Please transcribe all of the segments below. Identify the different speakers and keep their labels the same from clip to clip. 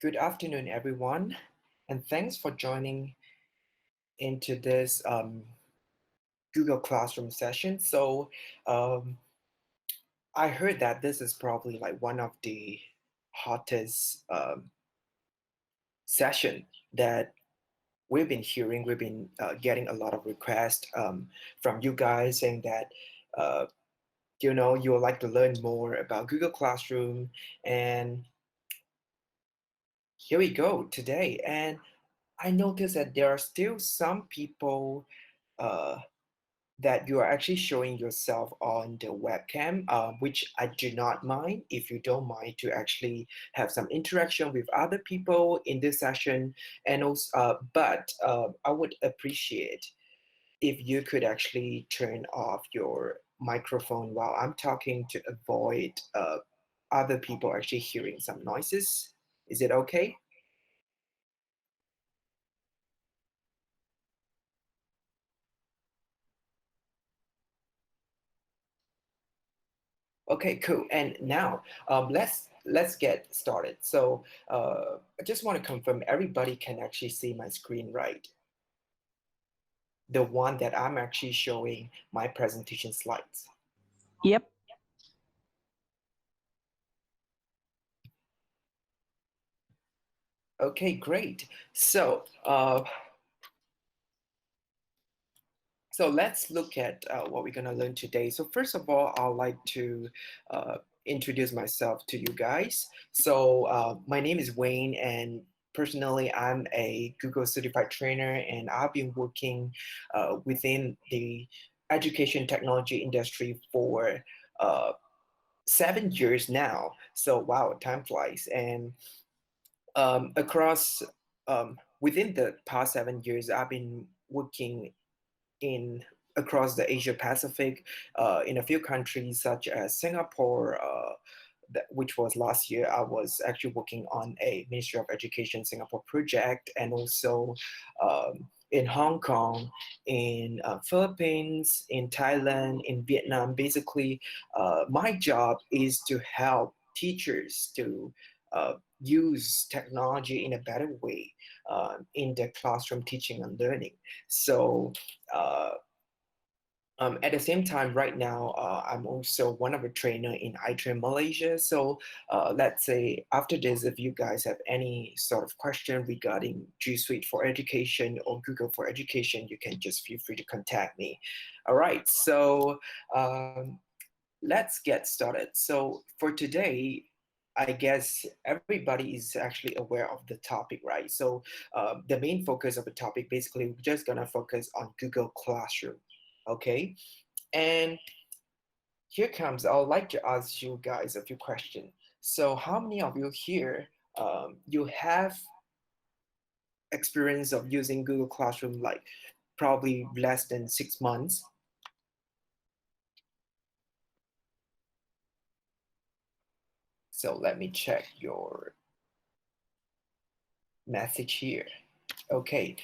Speaker 1: Good afternoon, everyone, and thanks for joining into this Google Classroom session. Um, I heard that this is probably like one of the hottest session that we've been hearing. We've been getting a lot of requests from you guys saying that uh, you would like to learn more about Google Classroom, and here we go today. And I noticed that there are still some people uh, that you are actually showing yourself on the webcam, which I do not mind if you don't mind to actually have some interaction with other people in this session. And also, but I would appreciate if you could actually turn off your microphone while I'm talking to avoid other people actually hearing some noises. Is it okay? Okay, cool. And now let's get started. I just want to confirm everybody can actually see my screen, right? The one that I'm actually showing my presentation slides.
Speaker 2: Yep.
Speaker 1: Okay, great. So let's look at what we're going to learn today. So first of all, I'd like to uh, introduce myself to you guys. My name is Wayne, and personally, I'm a Google certified trainer, and I've been working within the education technology industry for uh, 7 years now. So wow, time flies. And across within the past 7 years, I've been working in across the Asia Pacific, in a few countries such as Singapore, which was last year. I was actually working on a Ministry of Education Singapore project, and also in Hong Kong, in Philippines, in Thailand, in Vietnam. Basically, my job is to help teachers to use technology in a better way in their classroom teaching and learning. So uh, at the same time, right now, I'm also one of the trainer in iTrain Malaysia. Let's say after this, if you guys have any sort of question regarding G Suite for Education or Google for Education, you can just feel free to contact me. All right, let's get started. So for today, I guess everybody is actually aware of the topic, right? The main focus of the topic, basically, we're just gonna focus on Google Classroom, okay? And here comes, I would like to ask you guys a few questions. So how many of you here, you have experience of using Google Classroom like probably less than 6 months? So let me check your message here. Okay,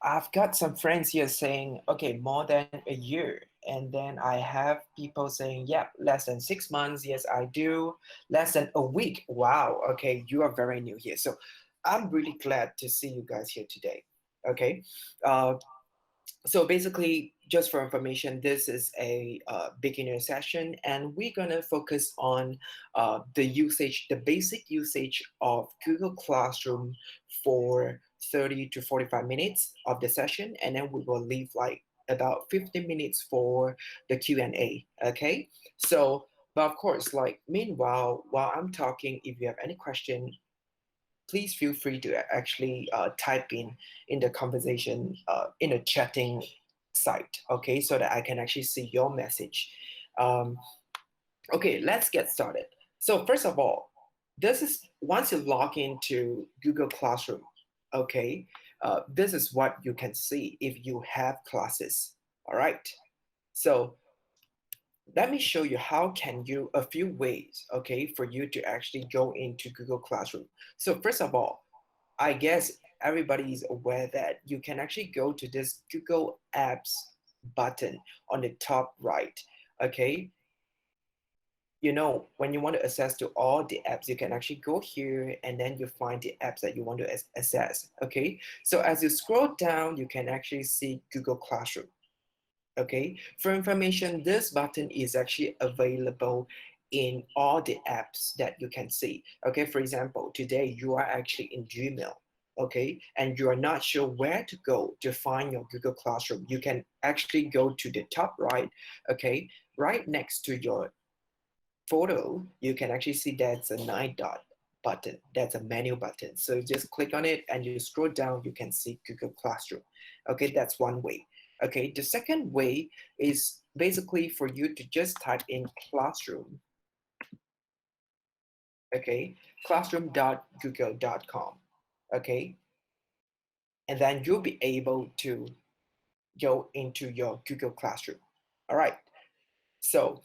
Speaker 1: I've got some friends here saying, okay, more than a year. And then I have people saying, yeah, less than 6 months. Yes, I do. Less than a week. Wow. Okay, you are very new here. So I'm really glad to see you guys here today. Okay. Uh, so basically, just for information, this is a beginner session, and we're gonna focus on the usage, the basic usage of Google Classroom for 30 to 45 minutes of the session, and then we will leave like about 15 minutes for the Q&A. Okay, but of course, like meanwhile, while I'm talking, if you have any question, please feel free to actually type in the conversation in a chatting site, okay, so that I can actually see your message. Um, okay, let's get started. So first of all, this is once you log into Google Classroom, okay, this is what you can see if you have classes. All right. So let me show you how can you a few ways, okay, for you to actually go into Google Classroom. So first of all, I guess everybody is aware that you can actually go to this Google Apps button on the top right. Okay, when you want to access to all the apps, you can actually go here and then you find the apps that you want to access. Okay, so as you scroll down, you can actually see Google Classroom. Okay, for information, this button is actually available in all the apps that you can see. Okay, for example, today you are actually in Gmail. Okay, and you are not sure where to go to find your Google Classroom, you can actually go to the top right. Okay, right next to your photo, you can actually see that's a nine dot button. That's a menu button. So you just click on it and you scroll down, you can see Google Classroom. Okay, that's one way. Okay, the second way is basically for you to just type in classroom. Okay, classroom.google.com. Okay, and then you'll be able to go into your Google Classroom. All right, so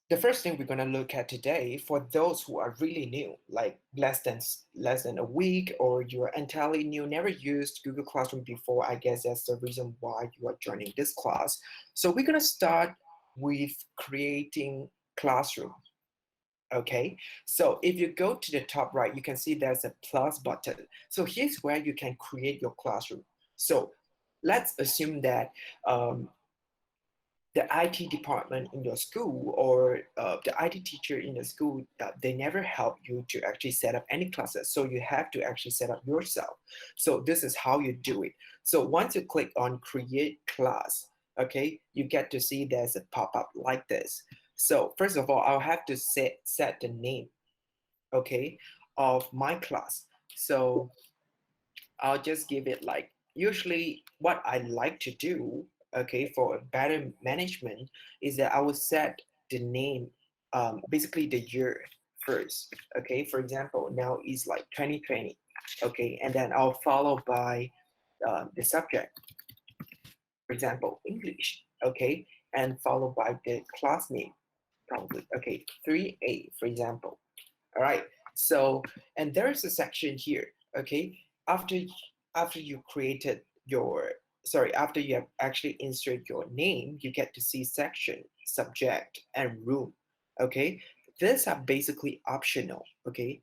Speaker 1: the first thing we're going to look at today, for those who are really new, like less than a week, or you're entirely new, never used Google Classroom before, I guess that's the reason why you are joining this class. So we're going to start with creating classroom. Okay, so if you go to the top right, you can see there's a plus button. So here's where you can create your classroom. So let's assume that the IT department in your school, or the IT teacher in the school, they never help you to actually set up any classes. So you have to actually set up yourself. So this is how you do it. So once you click on create class, okay, you get to see there's a pop-up like this. So first of all, I'll have to set the name, okay, of my class. So I'll just give it like, usually what I like to do, okay, for better management is that I will set the name, basically the year first. Okay, for example, now is like 2020. Okay, and then I'll follow by the subject, for example, English. Okay, and followed by the class name, probably. Okay, 3A, for example. All right. So, and there is a section here. Okay. After after you created your, sorry, after you have actually inserted your name, you get to see section, subject, and room. Okay. These are basically optional. Okay,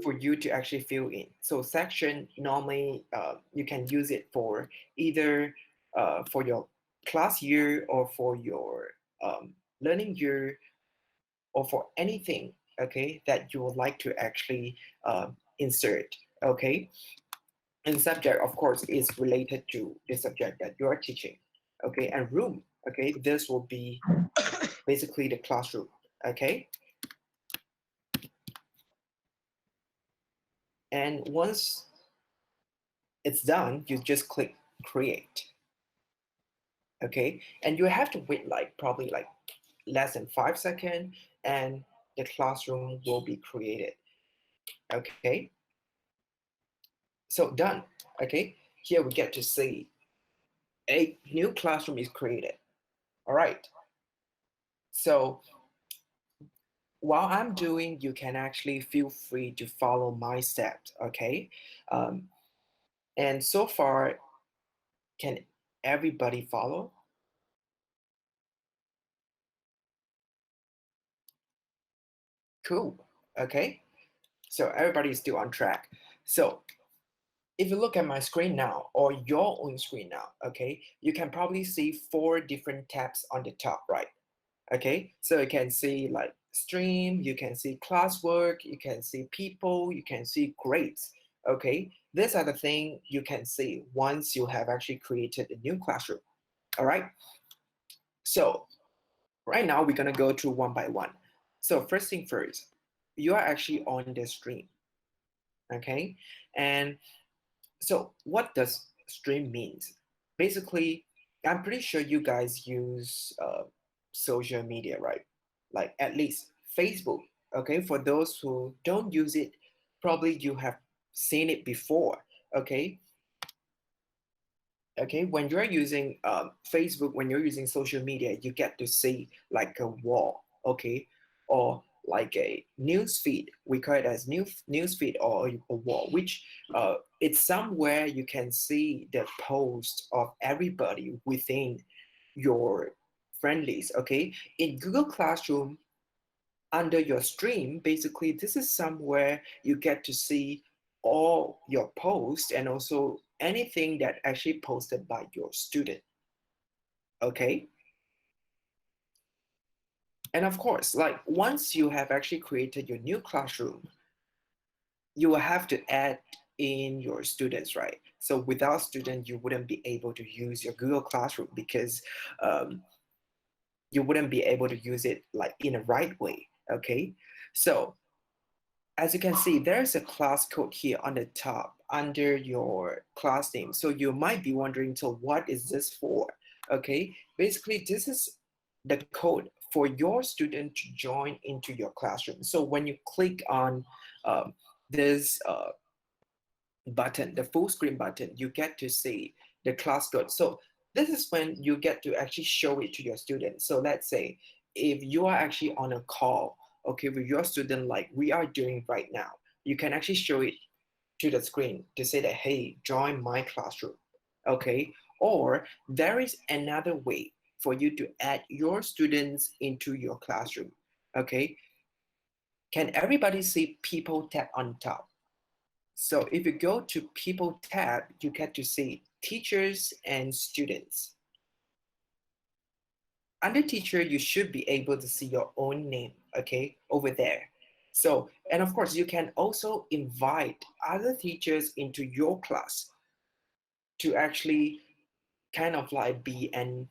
Speaker 1: for you to actually fill in. So section, normally you can use it for either for your class year, or for your learning year, or for anything, okay, that you would like to actually insert. Okay, and subject, of course, is related to the subject that you are teaching. Okay, and room, okay, this will be basically the classroom. Okay, and once it's done, you just click create. Okay, and you have to wait like probably like less than 5 seconds, and the classroom will be created. Okay, so done. Okay, here we get to see a new classroom is created. All right. So while I'm doing, you can actually feel free to follow my steps. Okay. Um, and so far, can everybody follow? Cool. Okay. So everybody is still on track. So if you look at my screen now, or your own screen now, okay, you can probably see four different tabs on the top right. Okay, so you can see like stream, you can see classwork, you can see people, you can see grades. Okay, these are the things you can see once you have actually created a new classroom. All right, so right now we're gonna go through one by one. So first thing first, you are actually on the stream. Okay, and so what does stream means? Basically, I'm pretty sure you guys use social media, right? Like at least Facebook. Okay, for those who don't use it, probably you have seen it before. Okay, okay. When you're using Facebook, when you're using social media, you get to see like a wall. Okay, or like a news feed. We call it as news feed, or a wall, which it's somewhere you can see the post of everybody within your friendlies. Okay, in Google Classroom, Under your stream, basically, this is somewhere you get to see all your posts and also anything that actually posted by your student. Okay. And of course, like once you have actually created your new classroom, you will have to add in your students, right? So without students, you wouldn't be able to use your Google Classroom because um, you wouldn't be able to use it like in a right way. Okay. So as you can see, there's a class code here on the top under your class name. So you might be wondering, so what is this for? Okay, basically this is the code for your student to join into your classroom. So when you click on um, this button, the full screen button, you get to see the class code. So this is when you get to actually show it to your students. So let's say if you are actually on a call, okay, with your student like we are doing right now, you can actually show it to the screen to say that, hey, join my classroom, okay? Or there is another way for you to add your students into your classroom, okay? Can everybody see people tab on top? So if you go to people tab, you get to see teachers and students. Under teacher, you should be able to see your own name, okay, over there. So, and of course, you can also invite other teachers into your class to actually kind of like be an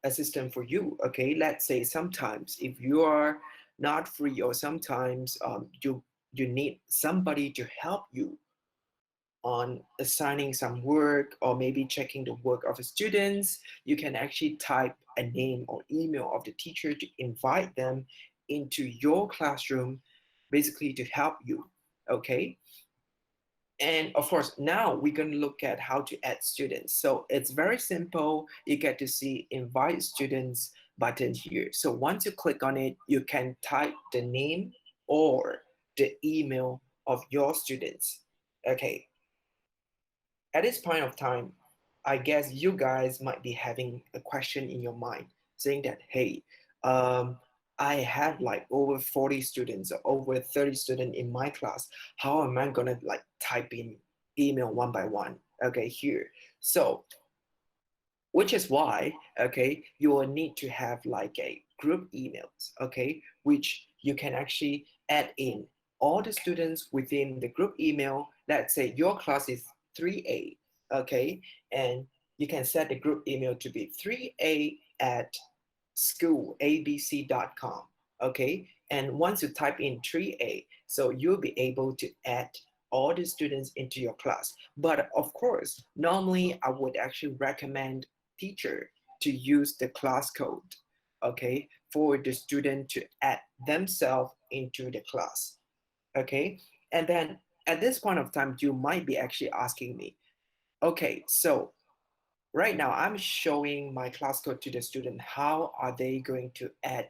Speaker 1: assistant for you, okay? Let's say sometimes if you are not free or sometimes you need somebody to help you on assigning some work or maybe checking the work of the students, you can actually type a name or email of the teacher to invite them into your classroom, basically to help you. Okay. And of course, now we're going to look at how to add students. So it's very simple. You get to see invite students button here. So once you click on it, you can type the name or the email of your students. Okay, at this point of time, I guess you guys might be having a question in your mind saying that, hey, um, I have like over 40 students or over 30 students in my class. How am I gonna like type in email one by one? Okay, here. So which is why, okay, you will need to have like a group emails, okay, which you can actually add in all the students within the group email. Let's say your class is 3A, okay, and you can set the group email to be 3A at schoolabc.com, okay, and once you type in 3A, so you'll be able to add all the students into your class. But of course, normally I would actually recommend teacher to use the class code, okay, for the student to add themselves into the class, okay. And then at this point of time, you might be actually asking me, okay, so right now I'm showing my class code to the student. How are they going to add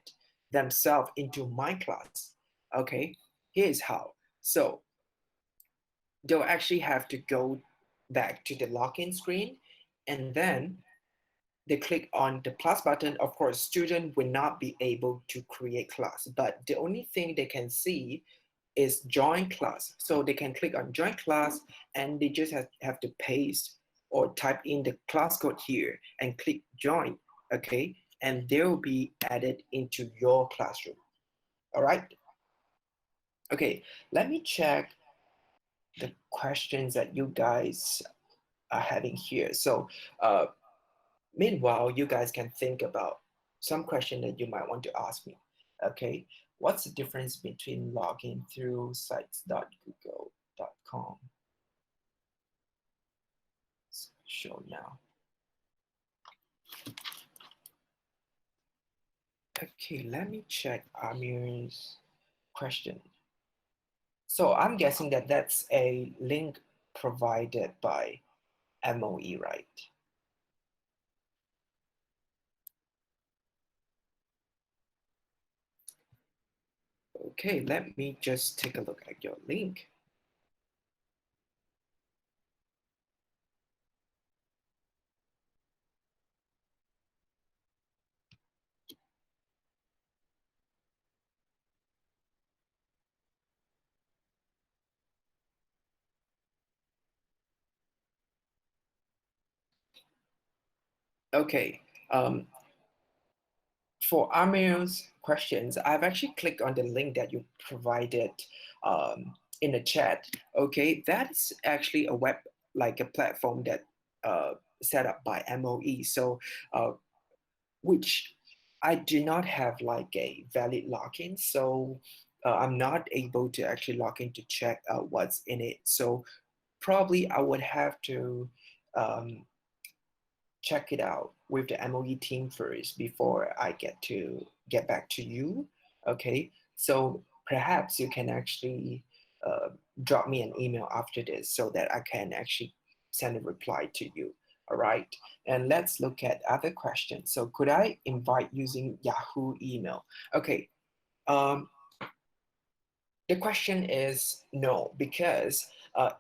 Speaker 1: themselves into my class? Okay, here's how. So they'll actually have to go back to the login screen, and then they click on the plus button. Of course, student will not be able to create class, but the only thing they can see is join class. So they can click on join class and they just have to paste or type in the class code here and click join, okay? And they will be added into your classroom, all right? Okay, let me check the questions that you guys are having here. So uh, meanwhile, you guys can think about some question that you might want to ask me. Okay, what's the difference between logging through sites.google.com? Show now. Okay, let me check Amir's question. So I'm guessing that that's a link provided by MOE, right? Okay, let me just take a look at your link. Okay. For Amir's questions, I've actually clicked on the link that you provided in the chat. Okay, that's actually a web, like a platform that uh, set up by MOE. So, uh, which I do not have like a valid login. So I'm not able to actually log in to check what's in it. So probably I would have to um, check it out with the MOE team first before I get back to you. Okay, so perhaps you can actually uh, drop me an email after this so that I can actually send a reply to you. All right, and let's look at other questions. So could I invite using Yahoo email? Okay, um, the question is no, because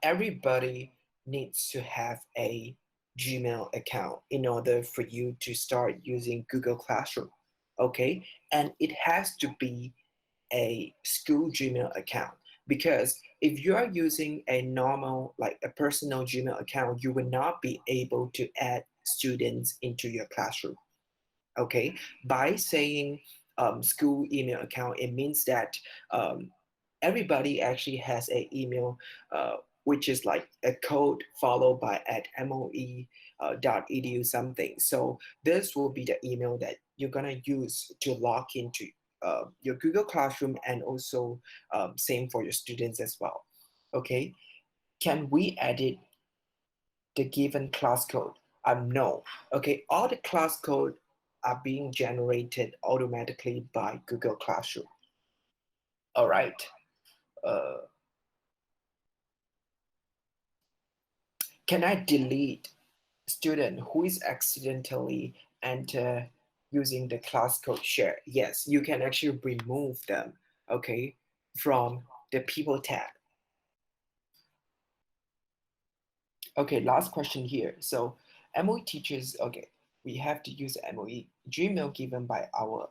Speaker 1: everybody needs to have a Gmail account in order for you to start using Google Classroom. Okay, and it has to be a school Gmail account, because if you are using a normal, like a personal Gmail account, you will not be able to add students into your classroom. Okay, by saying school email account, it means that um, everybody actually has a email, which is like a code followed by at moe.edu something. So this will be the email that you're gonna use to log into your Google Classroom, and also same for your students as well. Okay, can we edit the given class code? No. Okay, all the class code are being generated automatically by Google Classroom. All right. Uh, can I delete student who is accidentally enter using the class code share? Yes, you can actually remove them, okay, from the people tab. Okay, last question here. So MOE teachers, okay, we have to use MOE Gmail given by our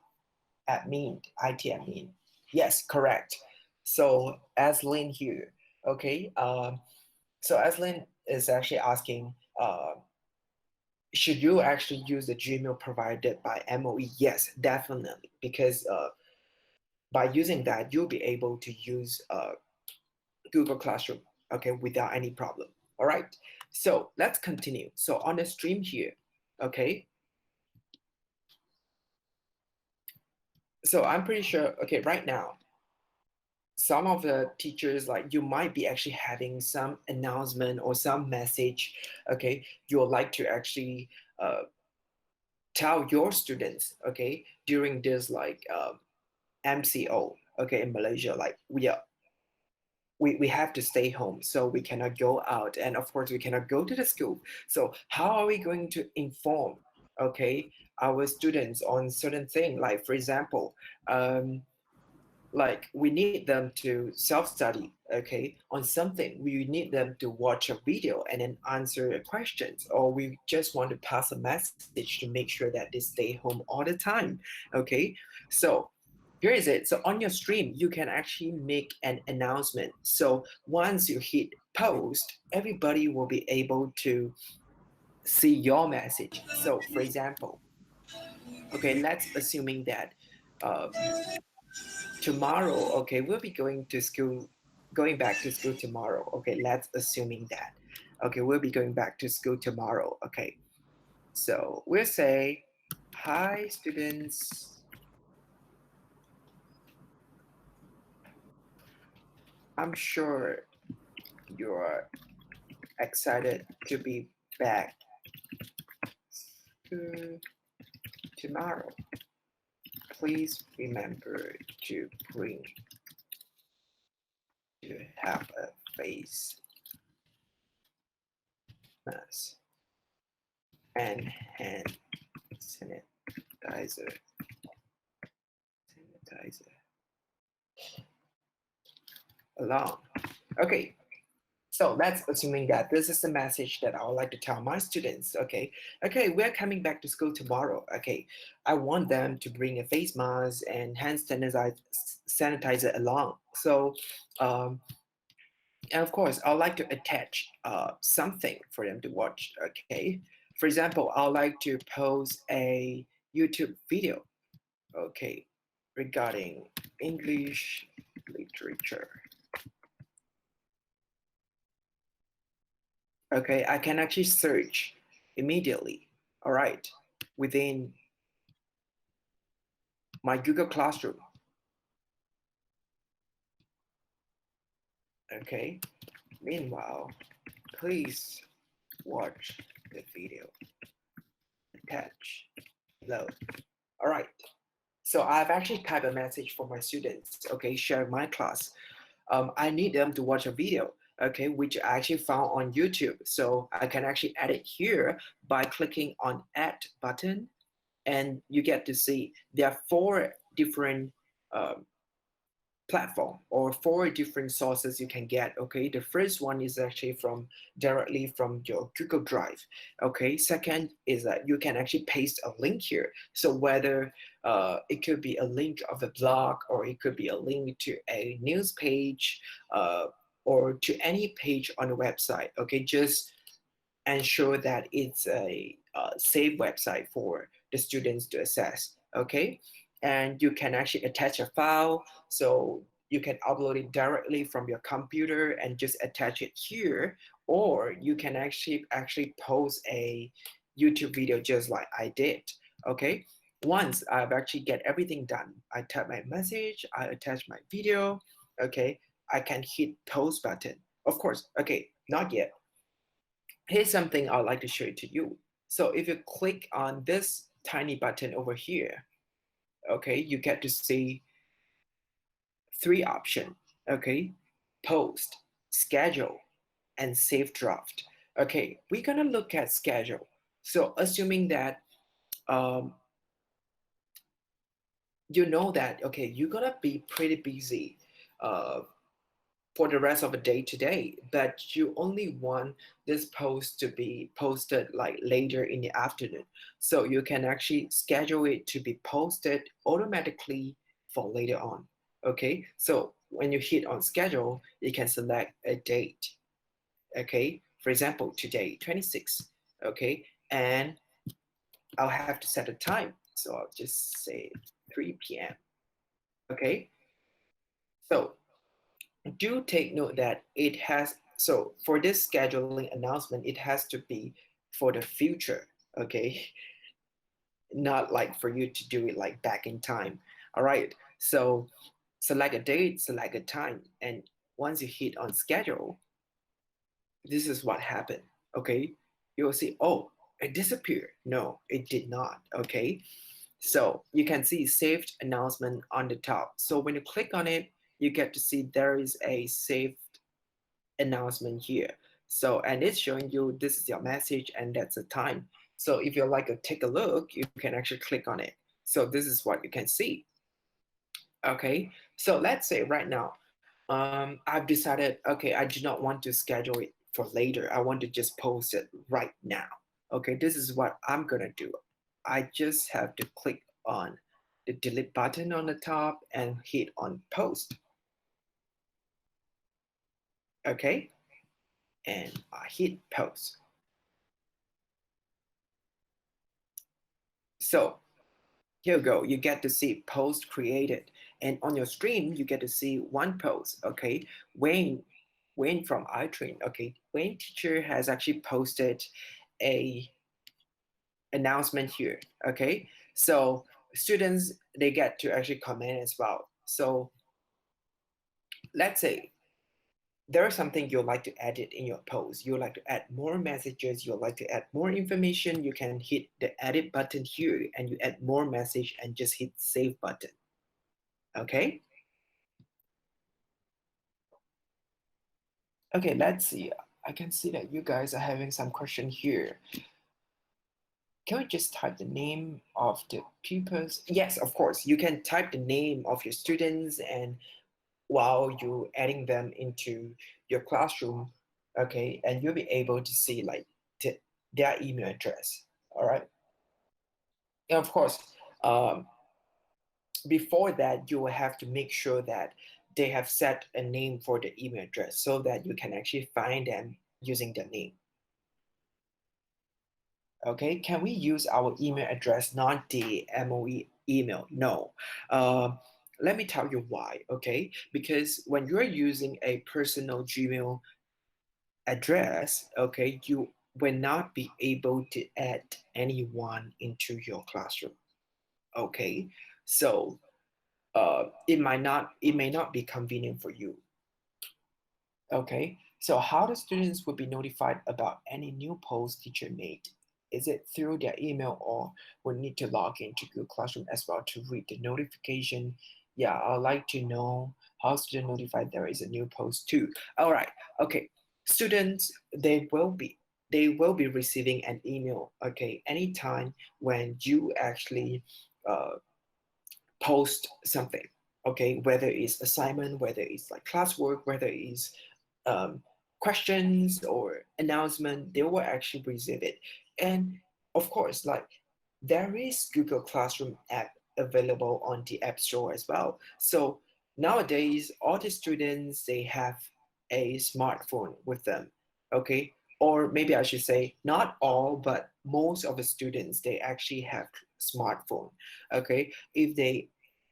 Speaker 1: admin, IT admin. Yes, correct. So Aslin here, okay. So Aslin is actually asking, should you actually use the Gmail provided by MOE? Yes, definitely, because by using that, you'll be able to use Google Classroom, okay, without any problem. All right. So let's continue. So on the stream here, okay. So I'm pretty sure, okay, right now some of the teachers, like you might be actually having some announcement or some message, okay, you would like to actually uh, tell your students, okay, during this like MCO, okay, in Malaysia, like we have to stay home, so we cannot go out, and of course we cannot go to the school. So how are we going to inform, okay, our students on certain thing, like for example, like we need them to self-study, okay, on something. We need them to watch a video and then answer questions, or we just want to pass a message to make sure that they stay home all the time. Okay, so here is it. So on your stream you can actually make an announcement. So once you hit post, everybody will be able to see your message. So for example, okay, let's assuming that tomorrow, okay, we'll be going to school, going back to school tomorrow. Okay, let's assuming that. Okay, we'll be going back to school tomorrow. Okay, so we'll say, hi students, I'm sure you're excited to be back tomorrow. Please remember to bring to have a face mask and hand sanitizer. Sanitizer along. Okay, so that's assuming that this is the message that I would like to tell my students. Okay, okay, we're coming back to school tomorrow. Okay, I want them to bring a face mask and hand sanitizer along. So, and of course, I'd like to attach something for them to watch. Okay, For example, I'd like to post a YouTube video, okay, regarding English literature. Okay, I can actually search immediately, all right, within my Google Classroom. Okay, meanwhile, please watch the video attached below. All right, so I've actually typed a message for my students, okay, share my class. I need them to watch a video, okay, which I actually found on YouTube. So I can actually add it here by clicking on add button, and you get to see there are four different um, platform or four different sources you can get. Okay, the first one is actually from directly from your Google Drive. Okay, second is that you can actually paste a link here, so whether it could be a link of a blog, or it could be a link to a news page, uh, or to any page on the website. Okay, just ensure that it's a safe website for the students to access. Okay, and you can actually attach a file, so you can upload it directly from your computer and just attach it here, or you can actually post a YouTube video just like I did. Okay, once I've actually get everything done, I type my message, I attach my video. Okay, I can hit post button. Of course, okay, not yet. Here's something I'd like to show it to you. So if you click on this tiny button over here, okay, you get to see three options, okay, post, schedule, and save draft. Okay, we're gonna look at schedule. So assuming that um, you know that, okay, you're gonna be pretty busy uh, for the rest of the day today, but you only want this post to be posted like later in the afternoon. So you can actually schedule it to be posted automatically for later on. Okay, so when you hit on schedule, you can select a date. Okay, for example, today, 26. Okay, and I'll have to set a time. So I'll just say 3 p.m. Okay, so do take note that it has, so for this scheduling announcement, it has to be for the future. Okay, not like for you to do it like back in time. All right, so select a date, select a time, and once you hit on schedule, this is what happened. Okay, you'll see, oh, it disappeared. No, it did not. Okay, so you can see saved announcement on the top. So when you click on it, you get to see there is a saved announcement here. So, and it's showing you this is your message and that's the time. So if you like to take a look, you can actually click on it. So this is what you can see. Okay, so let's say right now, I've decided, okay, I do not want to schedule it for later. I want to just post it right now. Okay, this is what I'm gonna do. I just have to click on the delete button on the top and hit on post. Okay, and I hit post. So here you go. You get to see post created, and on your stream you get to see one post. Okay, Wayne, Wayne from iTrain. Okay, Wayne teacher has actually posted a announcement here. Okay, so students they get to actually comment as well. So let's say there's something you'd like to edit in your post. You'd like to add more messages, you'd like to add more information, you can hit the edit button here and you add more message and just hit save button. Okay. Okay, let's see. I can see that you guys are having some question here. Can we just type the name of the pupils? Yes, of course. You can type the name of your students and while you adding them into your classroom, okay, and you'll be able to see like their email address. All right. And of course, um, before that, you will have to make sure that they have set a name for the email address so that you can actually find them using the name. Okay, can we use our email address, not the MOE email? No. Um, Let me tell you why. Okay, because when you're using a personal Gmail address, okay, you will not be able to add anyone into your classroom. Okay, so it may not be convenient for you. Okay, so how the students will be notified about any new post teacher made? Is it through their email or will need to log into Google Classroom as well to read the notification? Yeah, I'd like to know how students notified there is a new post too. All right, okay. Students, they will be receiving an email, okay, anytime when you actually uh, post something, okay, whether it's assignment, whether it's like classwork, whether it's um, questions or announcement, they will actually receive it. And of course, like there is Google Classroom app available on the App Store as well. So nowadays, all the students they have a smartphone with them, okay? Or maybe I should say not all, but most of the students they actually have smartphone, okay? If they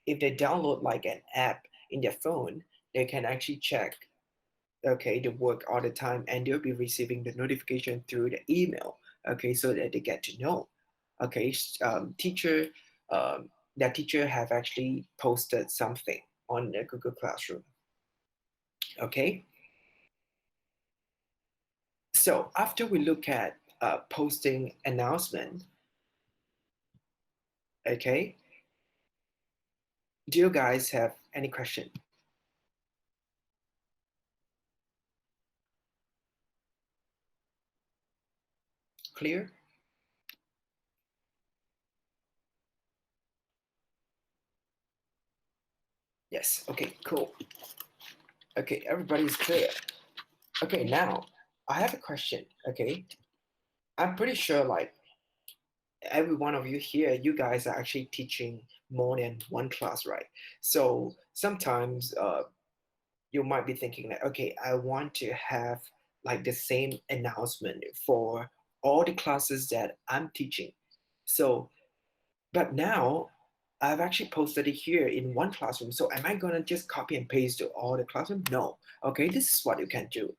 Speaker 1: download like an app in their phone, they can actually check okay the work all the time and they'll be receiving the notification through the email, okay, so that they get to know, okay, teacher that teacher have actually posted something on the Google Classroom, okay. So after we look at posting announcement, okay, do you guys have any question? Clear? Yes, okay, cool. Okay, everybody's clear. Okay, now I have a question, okay. I'm pretty sure like every one of you here, you guys are actually teaching more than one class, right? So sometimes you might be thinking that, okay, I want to have like the same announcement for all the classes that I'm teaching. So, but now I've actually posted it here in one classroom. So am I gonna just copy and paste to all the classroom? No. Okay, this is what you can do.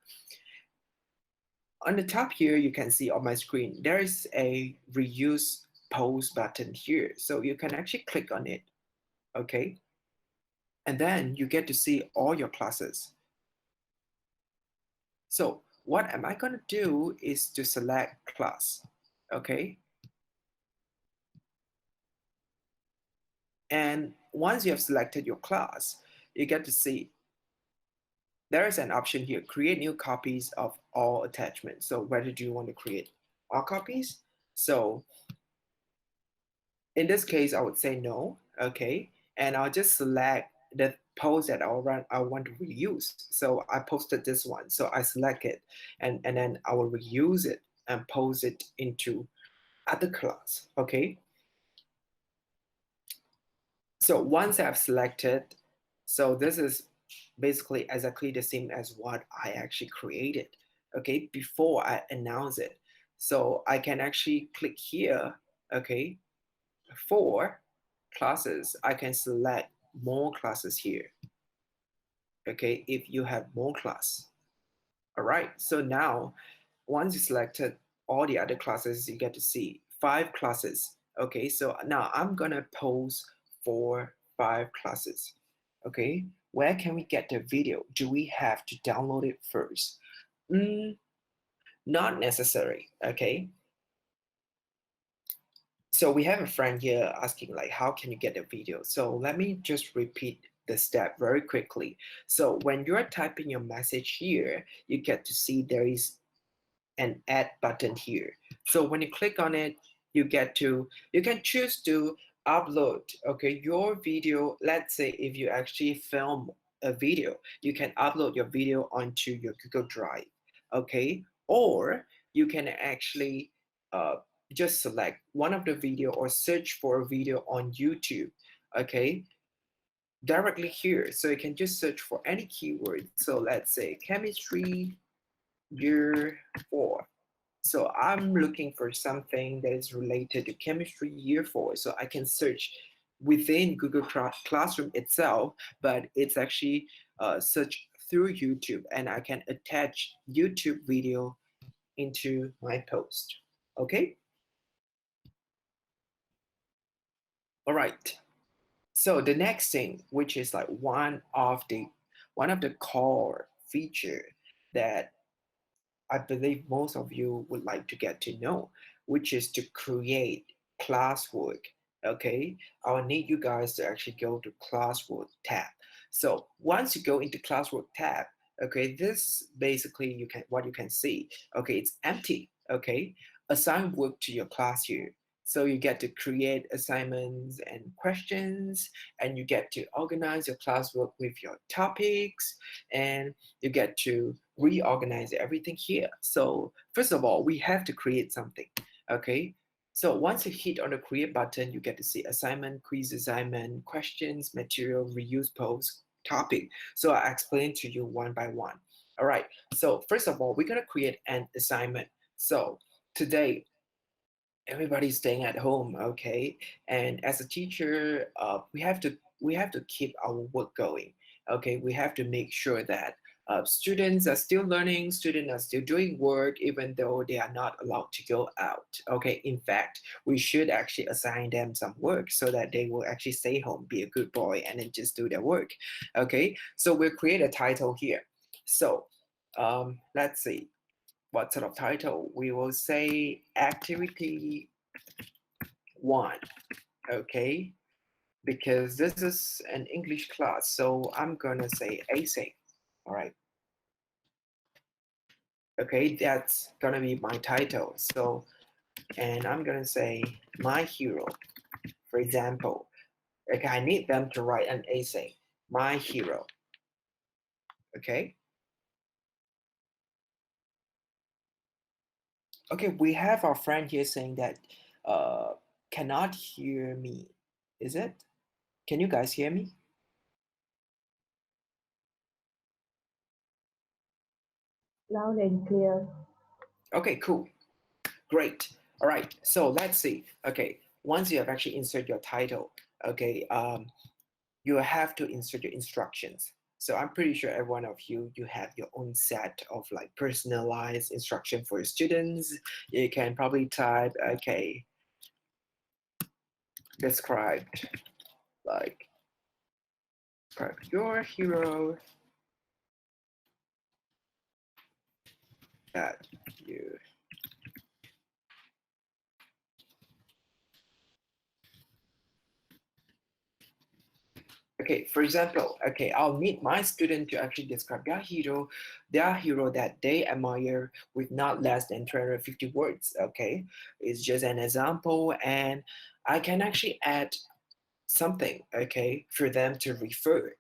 Speaker 1: On the top here, you can see on my screen, there is a reuse post button here. So you can actually click on it, okay? And then you get to see all your classes. So what am I gonna do is to select class, okay? And once you have selected your class, you get to see there is an option here, create new copies of all attachments. So whether do you want to create all copies? So in this case, I would say no, okay? And I'll just select the post that I want to reuse. So I posted this one, so I select it, and then I will reuse it and post it into other class, okay? So once I've selected, so this is basically exactly the same as what I actually created, okay, before I announce it. So I can actually click here, okay, for classes, I can select more classes here, okay, if you have more class. All right, so now once you selected all the other classes, you get to see 5 classes. Okay, so now I'm gonna pose for 5 classes. Okay, where can we get the video? Do we have to download it first? Mm, Not necessary. Okay, so we have a friend here asking like, how can you get the video? So let me just repeat the step very quickly. So when you're typing your message here, you get to see there is an add button here. So when you click on it, you can choose to upload, okay, your video. Let's say if you actually film a video, you can upload your video onto your Google Drive, okay? Or you can actually uh, just select one of the video or search for a video on YouTube, okay? Directly here. So you can just search for any keyword. So let's say chemistry year 4, So I'm looking for something that is related to chemistry year four. So I can search within Google Classroom itself, but it's actually search through YouTube, and I can attach YouTube video into my post. Okay. All right. So the next thing, which is like one of the core feature that I believe most of you would like to get to know, which is to create classwork. Okay, I will need you guys to actually go to classwork tab. So once you go into classwork tab, okay, this basically what you can see. Okay, it's empty. Okay, assign work to your class here. So you get to create assignments and questions, and you get to organize your classwork with your topics, and you get to reorganize everything here. So first of all, we have to create something. Okay. So once you hit on the create button, you get to see assignment, quiz assignment, questions, material, reuse post, topic. So I explain to you one by one. All right. So first of all, we're gonna create an assignment. So today everybody's staying at home, okay, and as a teacher, we have to keep our work going. Okay, we have to make sure that students are still learning, students are still doing work even though they are not allowed to go out. Okay, in fact, we should actually assign them some work so that they will actually stay home, be a good boy, and then just do their work. Okay, so we'll create a title here. So let's see what sort of title. We will say activity one, okay? Because this is an English class, so I'm gonna say essay, all right? Okay, that's gonna be my title. So, and I'm gonna say my hero, for example. Okay, I need them to write an essay, my hero, okay? Okay, we have our friend here saying that uh, cannot hear me. Is it? Can you guys hear me?
Speaker 2: Loud and clear.
Speaker 1: Okay, cool. Great. All right. So let's see. Okay. Once you have actually insert your title, okay, you have to insert your instructions. So I'm pretty sure every one of you have your own set of like personalized instruction for your students. You can probably type, okay, described like describe your hero that you. Okay, for example, okay, I'll need my student to actually describe their hero that they admire with not less than 250 words. Okay, it's just an example, and I can actually add something, okay, for them to refer.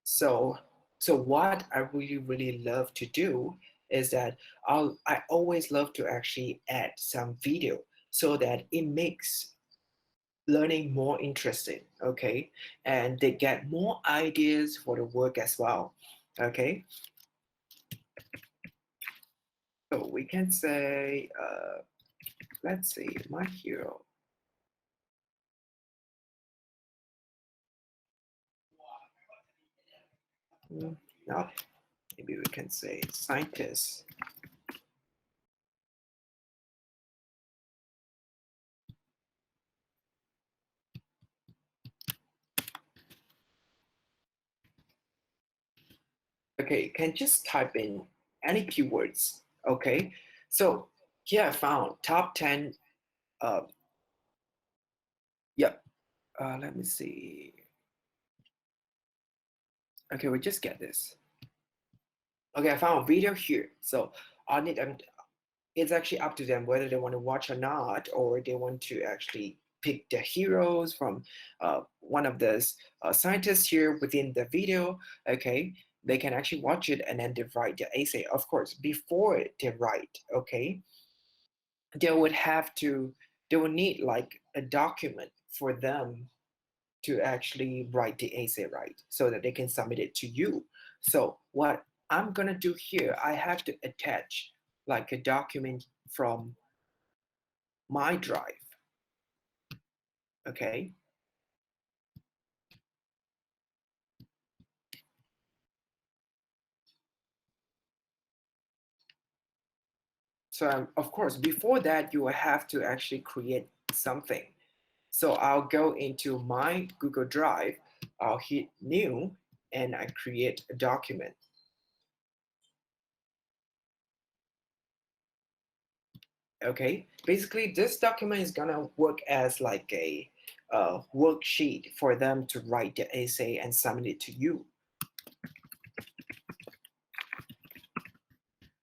Speaker 1: So, so what I really, really love to do is that I always love to actually add some video so that it makes learning more interesting, okay, and they get more ideas for the work as well, okay. So we can say let's see, my hero. No, maybe we can say scientist. Okay, you can just type in any keywords, okay. So here I found top 10. uh yep. Let me see. Okay, we just get this. Okay, I found a video here, so I need them. It's actually up to them whether they want to watch or not, or they want to actually pick the heroes from one of the scientists here within the video. Okay, they can actually watch it and then they write the essay. Of course, before they write, okay, they would have to, they would need like a document for them to actually write the essay right so that they can submit it to you. So what I'm gonna do here, I have to attach. like a document from my drive. Okay, so of course before that you will have to actually create something. So I'll go into my Google Drive, I'll hit new, and I create a document. Okay, basically this document is gonna work as like a worksheet for them to write the essay and submit it to you.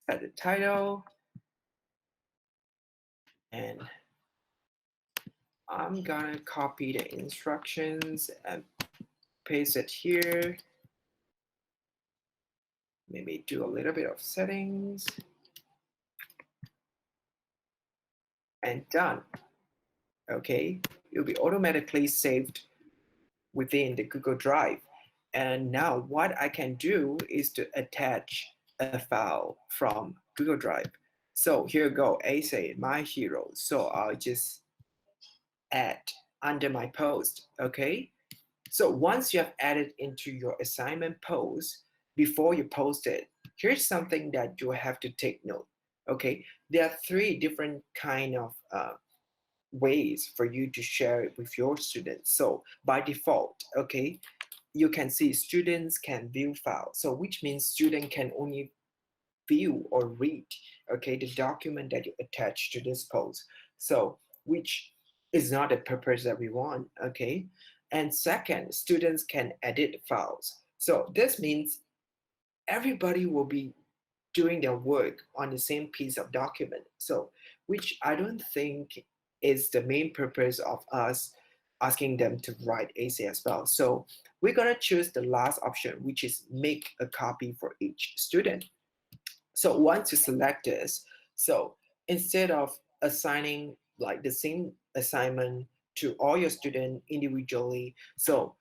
Speaker 1: Set the title, and I'm gonna copy the instructions and paste it here. Maybe do a little bit of settings, and done. Okay, it'll be automatically saved within the Google Drive. And now what I can do is to attach a file from Google Drive. So here you go, essay, my hero. So I'll just add under my post, okay? So once you have added into your assignment post, before you post it, here's something that you have to take note, okay? There are three different kind of ways for you to share it with your students. So by default, okay, you can see students can view files. So which means student can only view or read, okay, the document that you attach to this post. So which is not the purpose that we want, okay? And second, students can edit files. So this means everybody will be doing their work on the same piece of document. So, which I don't think is the main purpose of us asking them to write essay as well. So we're gonna choose the last option, which is make a copy for each student. So once you select this, so instead of assigning like the same assignment to all your students individually, so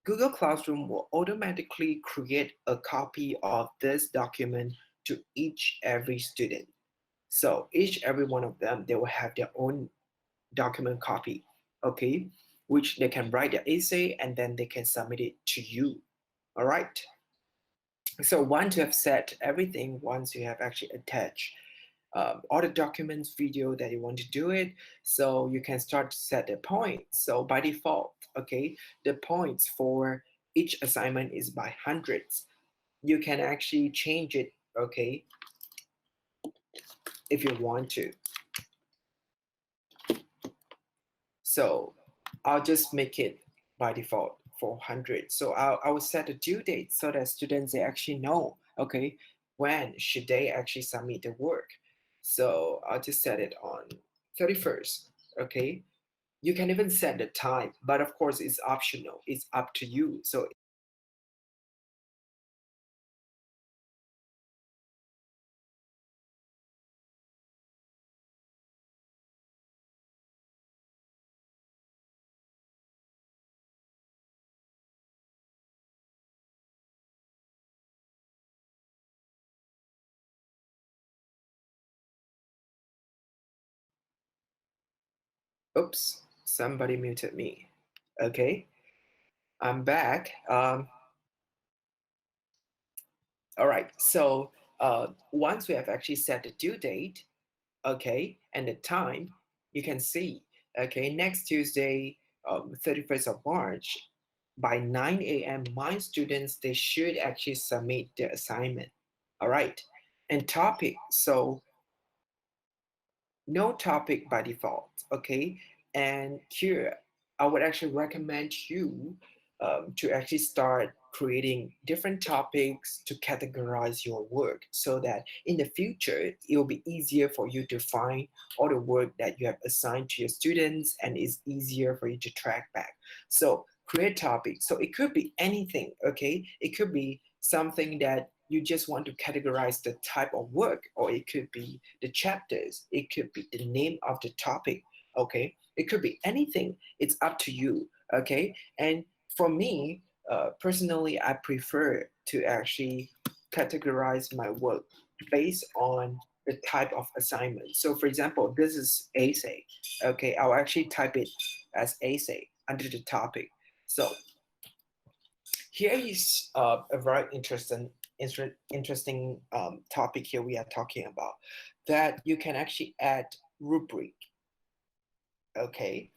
Speaker 1: Google Classroom will automatically create a copy of this document to each every student. So each every one of them, they will have their own document copy, okay, which they can write their essay and then they can submit it to you. All right. So once you have set everything, once you have actually attached all the documents, video that you want to do it, so you can start to set the points. So by default, okay, the points for each assignment is by hundreds. You can actually change it, okay, if you want to. So I'll just make it by default 400. So I will set a due date so that students they actually know, okay, when should they actually submit the work. So I'll just set it on 31st, okay. You can even set the time, but of course it's optional. It's up to you. So oops, somebody muted me. Okay, I'm back. All right. So once we have actually set the due date, okay, and the time, you can see, okay, next Tuesday, 31st of March, by 9 a.m., my students, they should actually submit their assignment. All right. And topic. So no topic by default, okay? And here, I would actually recommend you to actually start creating different topics to categorize your work so that in the future, it will be easier for you to find all the work that you have assigned to your students and it's easier for you to track back. So create topics. So it could be anything, okay? It could be something that you just want to categorize the type of work, or it could be the chapters, it could be the name of the topic, okay? It could be anything, it's up to you, okay? And for me, personally, I prefer to actually categorize my work based on the type of assignment. So for example, this is essay. Okay, I'll actually type it as essay under the topic. So here is a very interesting topic here we are talking about, that you can actually add rubric. Okay,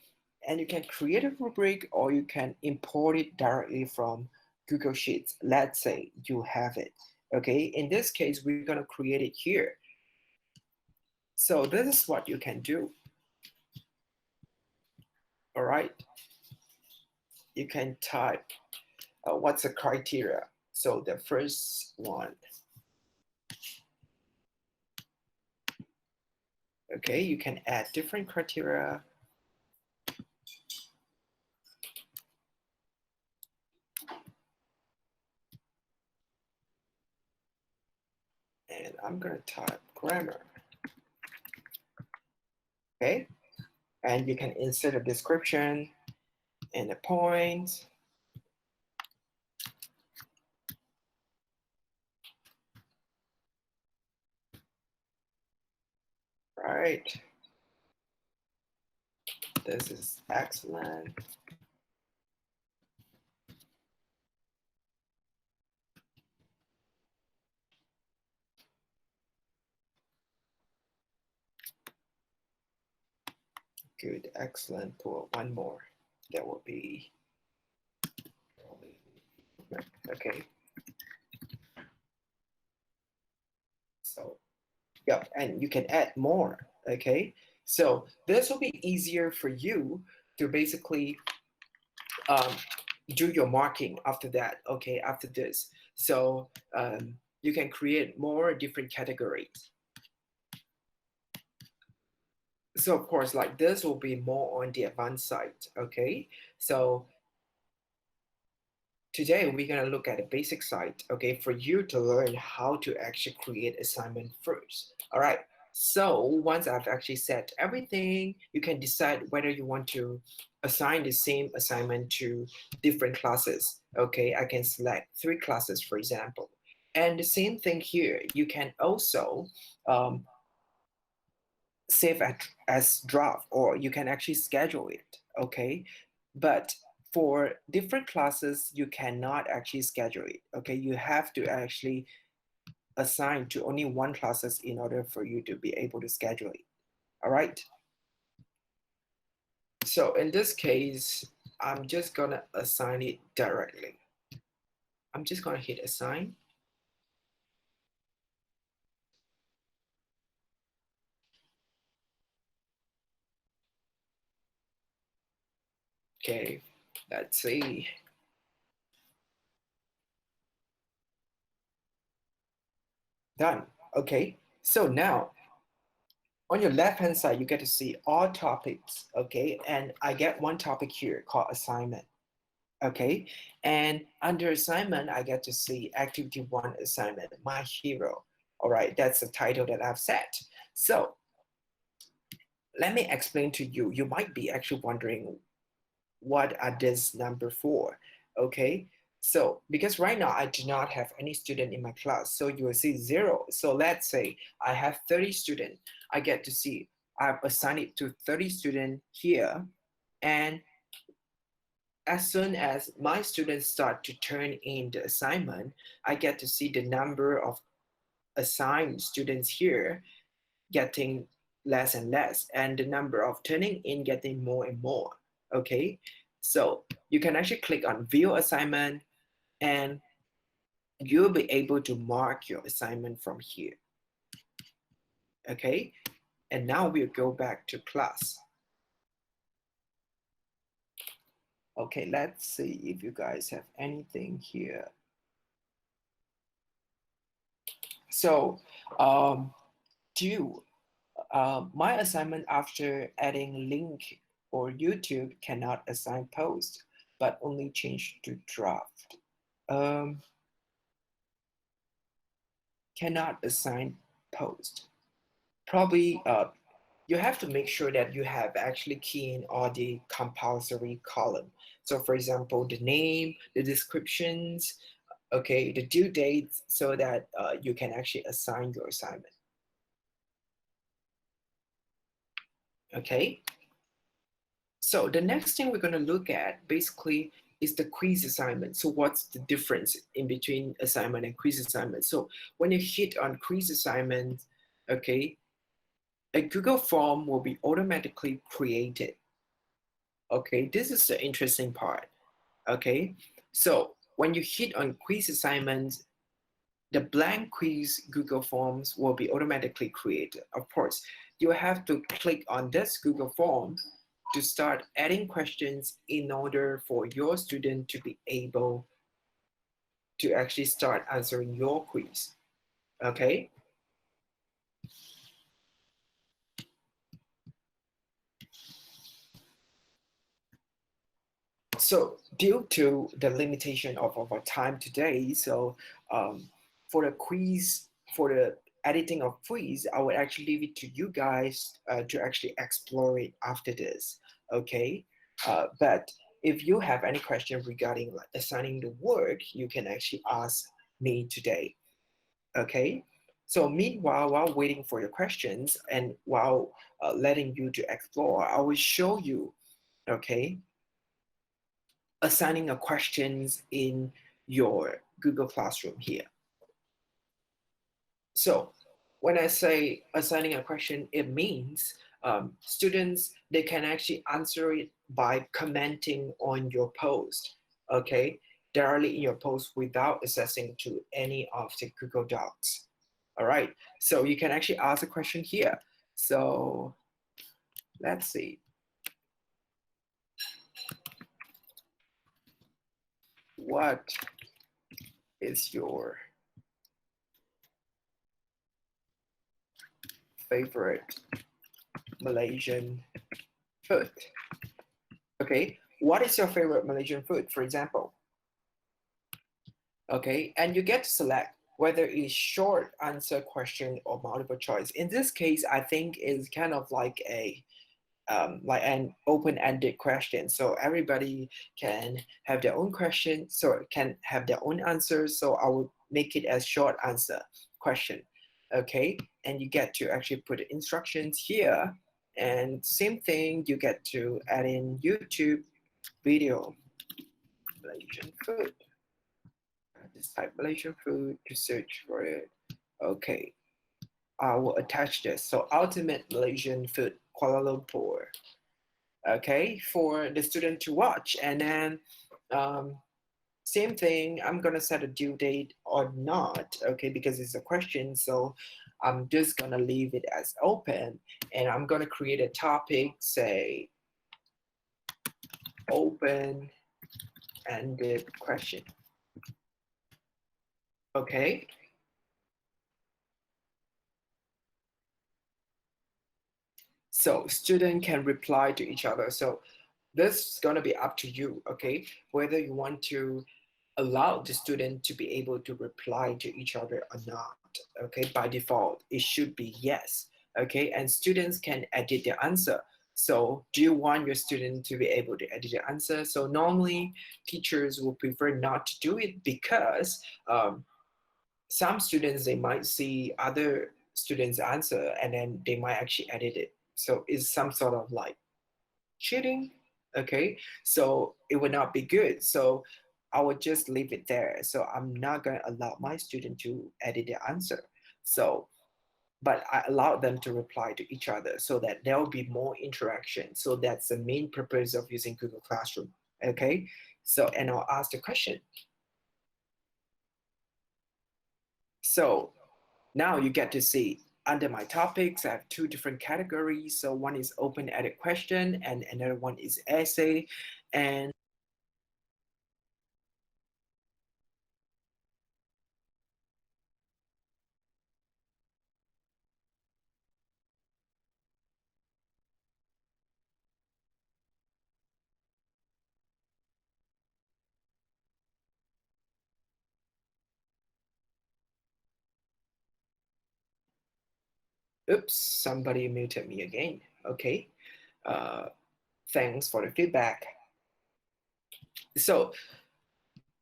Speaker 1: and you can create a rubric or you can import it directly from Google Sheets. Let's say you have it. Okay, in this case we're going to create it here. So this is what you can do. All right, you can type what's the criteria. So the first one, okay, you can add different criteria. And I'm gonna type grammar. Okay, and you can insert a description and a point. Right, this is excellent. Good, excellent. Put one more. That will be okay. So yeah, and you can add more. Okay, so this will be easier for you to basically um, do your marking after that. Okay, after this, so you can create more different categories. So of course, like this will be more on the advanced side. Okay, so today we're going to look at the basic side, okay, for you to learn how to actually create assignment first. All right, so once I've actually set everything, you can decide whether you want to assign the same assignment to different classes. Okay, I can select 3 classes, for example. And the same thing here, you can also um, save as draft, or you can actually schedule it. Okay, but for different classes you cannot actually schedule it. Okay, you have to actually assign to only one classes in order for you to be able to schedule it. All right, so in this case I'm just gonna assign it directly. I'm just gonna hit assign. Okay, let's see. Done. Okay, so now on your left hand side you get to see all topics. Okay, and I get one topic here called assignment. Okay, and under assignment I get to see activity 1 assignment, my hero. All right, that's the title that I've set. So let me explain to you. You might be actually wondering what are this number for. Okay, so because right now I do not have any student in my class, so you will see 0. So let's say I have 30 students. I get to see I've assigned it to 30 students here, and as soon as my students start to turn in the assignment, I get to see the number of assigned students here getting less and less, and the number of turning in getting more and more. Okay, so you can actually click on view assignment, and you'll be able to mark your assignment from here. Okay, and now we'll go back to class. Okay, let's see if you guys have anything here. So do my assignment after adding link or YouTube cannot assign post, but only change to draft. Um, cannot assign post. Probably you have to make sure that you have actually key in all the compulsory column. So for example, the name, the descriptions, okay, the due dates, so that you can actually assign your assignment. Okay, so the next thing we're going to look at basically is the quiz assignment. So what's the difference in between assignment and quiz assignment? So when you hit on quiz assignment, okay, a Google form will be automatically created. Okay, this is the interesting part. Okay, so when you hit on quiz assignments, the blank quiz Google Forms will be automatically created. Of course, you have to click on this Google form to start adding questions in order for your student to be able to actually start answering your quiz. Okay, so due to the limitation of our time today, so um, for the quiz, for the editing of quiz, I would actually leave it to you guys to actually explore it after this. Okay, but if you have any question regarding like assigning the work, you can actually ask me today. Okay, so meanwhile, while waiting for your questions and while letting you to explore, I will show you. Okay, assigning a questions in your Google Classroom here. So when I say assigning a question, it means students, they can actually answer it by commenting on your post, okay, directly in your post without accessing to any of the Google Docs. All right, so you can actually ask a question here. So let's see, what is your favorite Malaysian food? Okay, what is your favorite Malaysian food, for example? Okay, and you get to select whether it's short answer question or multiple choice. In this case, I think it's kind of like an open-ended question, so everybody can have their own question, so can have their own answers. So I would make it as short answer question. Okay, and you get to actually put instructions here, and same thing, you get to add in YouTube video Malaysian food. Just type Malaysian food to search for it. Okay, I will attach this. So ultimate Malaysian food, Kuala Lumpur. Okay, for the student to watch, and then um, same thing. I'm gonna set a due date or not. Okay, because it's a question, so I'm just gonna leave it as open, and I'm gonna create a topic. Say open-ended question. Okay, so student can reply to each other. So this is going to be up to you, okay, whether you want to allow the student to be able to reply to each other or not. Okay, by default it should be yes. Okay, and students can edit their answer. So do you want your student to be able to edit their answer? So normally teachers will prefer not to do it because some students, they might see other students answer and then they might actually edit it, so it's some sort of like cheating. Okay, so it would not be good. So I would just leave it there. So I'm not going to allow my student to edit their answer. So but I allow them to reply to each other so that there will be more interaction. So that's the main purpose of using Google Classroom. Okay, so and I'll ask the question. So now you get to see under my topics, I have two different categories. So one is open-ended question and another one is essay. And oops, somebody muted me again. Okay, uh, thanks for the feedback. So,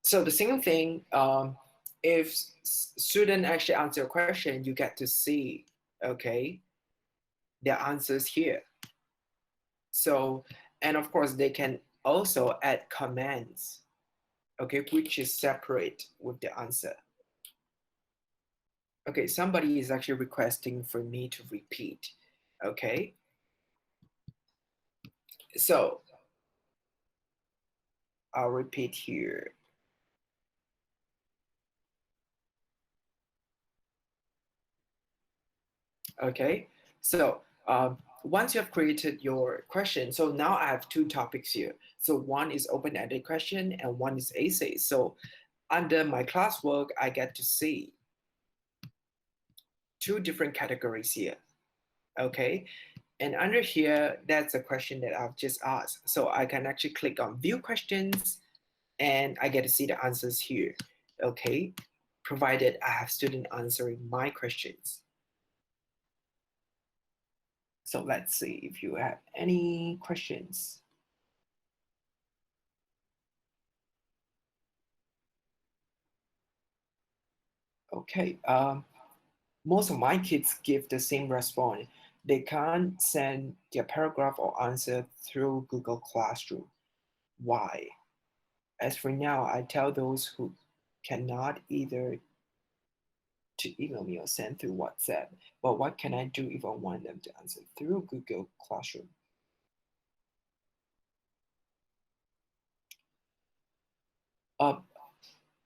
Speaker 1: so the same thing, if student actually answer a question, you get to see, okay, their answers here. So, and of course, they can also add comments, okay, which is separate with the answer. Okay, somebody is actually requesting for me to repeat. Okay, so I'll repeat here. Okay, so once you have created your question, so now I have two topics here. So one is open-ended question and one is essay. So under my classwork, I get to see two different categories here. Okay, and under here, that's a question that I've just asked. So I can actually click on view questions and I get to see the answers here. Okay, provided I have student answering my questions. So let's see if you have any questions. Okay, most of my kids give the same response. They can't send their paragraph or answer through Google Classroom. Why? As for now, I tell those who cannot either to email me or send through WhatsApp. But what can I do if I want them to answer through Google Classroom? Uh,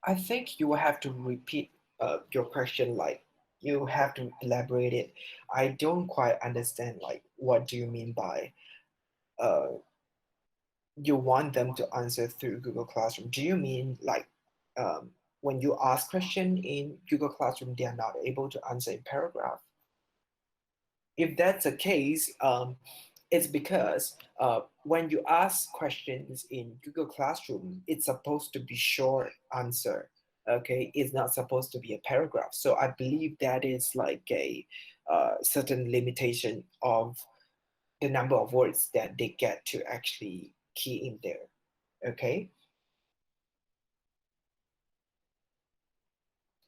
Speaker 1: I think you will have to repeat your question, like you have to elaborate it. I don't quite understand, like, what do you mean by uh, you want them to answer through Google Classroom? Do you mean like when you ask question in Google Classroom, they are not able to answer in paragraph? If that's the case, it's because when you ask questions in Google Classroom, it's supposed to be short answer. Okay, it's not supposed to be a paragraph. So I believe that is like a certain limitation of the number of words that they get to actually key in there. Okay,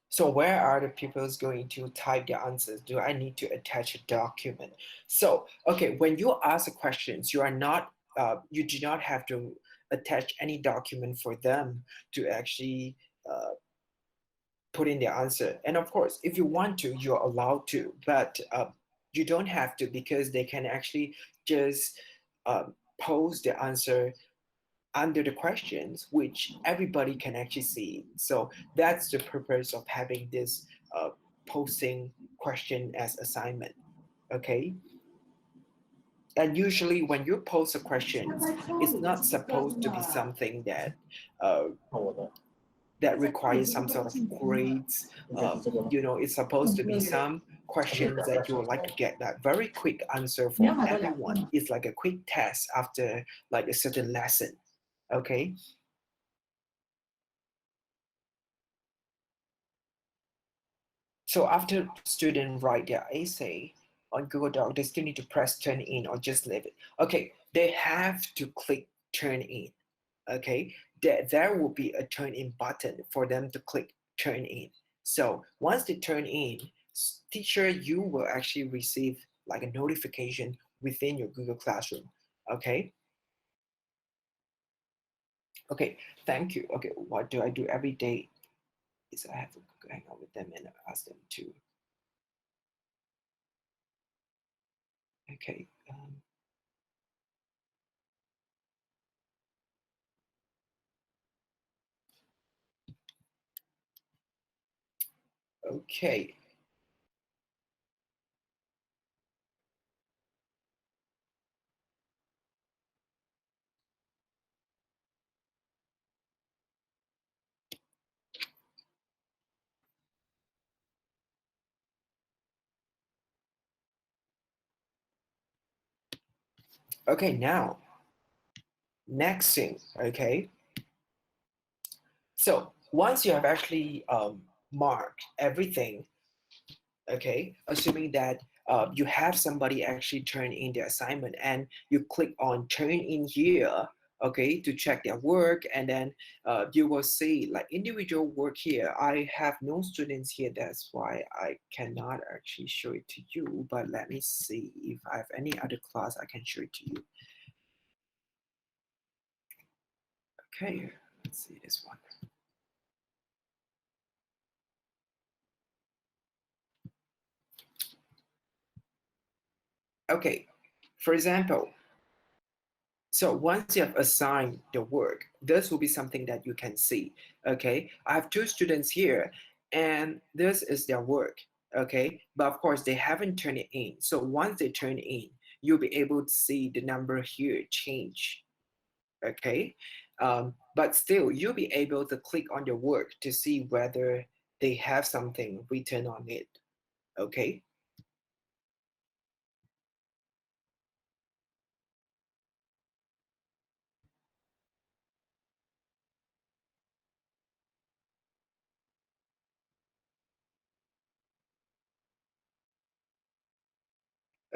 Speaker 1: so where are the pupils going to type their answers? Do I need to attach a document? So, okay, when you ask questions, you do not have to attach any document for them to actually uh, put in their answer. And of course, if you want to, you're allowed to, but you don't have to because they can actually just post the answer under the questions, which everybody can actually see. So that's the purpose of having this posting question as assignment. Okay. And usually, when you post the questions, it's not supposed to be something uh, that requires some sort of grades. It's supposed to be some questions that you would like to get that very quick answer for everyone. It's like a quick test after like a certain lesson. Okay. So after student write their essay on Google Doc, they still need to press turn in or just leave it. Okay, they have to click turn in. Okay, there will be a turn in button for them to click turn in. So once they turn in, teacher, you will actually receive like a notification within your Google Classroom. Okay, okay, thank you. Okay, what do I do every day? Is I have to hang out with them and ask them to. Okay. Okay. Okay, now, next thing, okay? So once you have actually marked everything, okay, assuming that you have somebody actually turn in the assignment and you click on turn in here, okay, to check their work, and then you will see like individual work here. I have no students here, that's why I cannot actually show it to you, but let me see if I have any other class I can show it to you. Okay, let's see this one. Okay, for example, so once you have assigned the work, this will be something that you can see. Okay, I have two students here, and this is their work. Okay, but of course they haven't turned it in. So once they turn it in, you'll be able to see the number here change. Okay, but still you'll be able to click on your work to see whether they have something written on it. Okay.